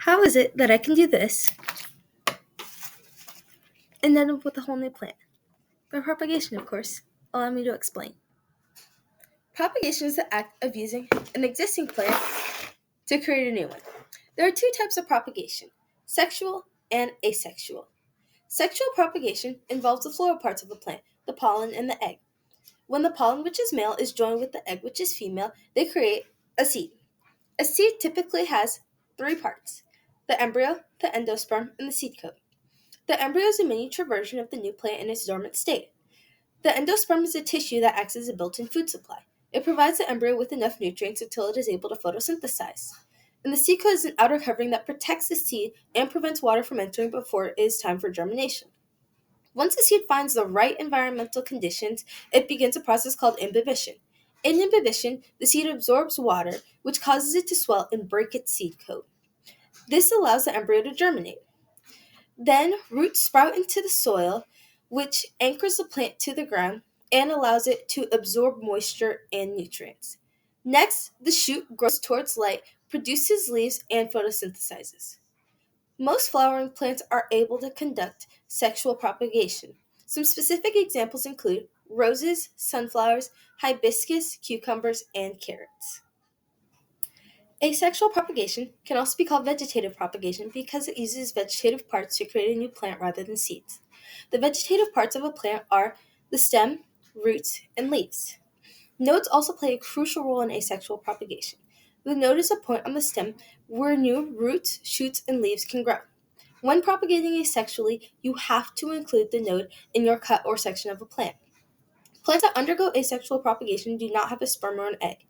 How is it that I can do this and end up with a whole new plant? By propagation, of course. Allow me to explain. Propagation is the act of using an existing plant to create a new one. There are two types of propagation: sexual and asexual. Sexual propagation involves the floral parts of a plant, the pollen and the egg. When the pollen, which is male, is joined with the egg, which is female, they create a seed. A seed typically has three parts: the embryo, the endosperm, and the seed coat. The embryo is a miniature version of the new plant in its dormant state. The endosperm is a tissue that acts as a built-in food supply. It provides the embryo with enough nutrients until it is able to photosynthesize. And the seed coat is an outer covering that protects the seed and prevents water from entering before it is time for germination. Once the seed finds the right environmental conditions, it begins a process called imbibition. In imbibition, the seed absorbs water, which causes it to swell and break its seed coat. This allows the embryo to germinate. Then roots sprout into the soil, which anchors the plant to the ground and allows it to absorb moisture and nutrients. Next, the shoot grows towards light, produces leaves, and photosynthesizes. Most flowering plants are able to conduct sexual propagation. Some specific examples include roses, sunflowers, hibiscus, cucumbers, and carrots. Asexual propagation can also be called vegetative propagation because it uses vegetative parts to create a new plant rather than seeds. The vegetative parts of a plant are the stem, roots, and leaves. Nodes also play a crucial role in asexual propagation. The node is a point on the stem where new roots, shoots, and leaves can grow. When propagating asexually, you have to include the node in your cut or section of a plant. Plants that undergo asexual propagation do not have a sperm or an egg.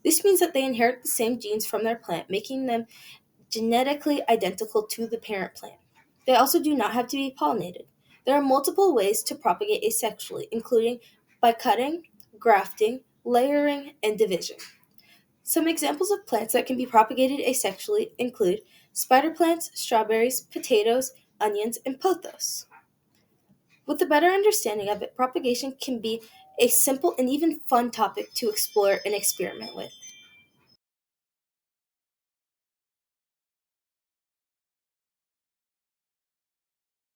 This means that they inherit the same genes from their plant, making them genetically identical to the parent plant. They also do not have to be pollinated. There are multiple ways to propagate asexually, including by cutting, grafting, layering, and division. Some examples of plants that can be propagated asexually include spider plants, strawberries, potatoes, onions, and pothos. With a better understanding of it, propagation can be a simple and even fun topic to explore and experiment with.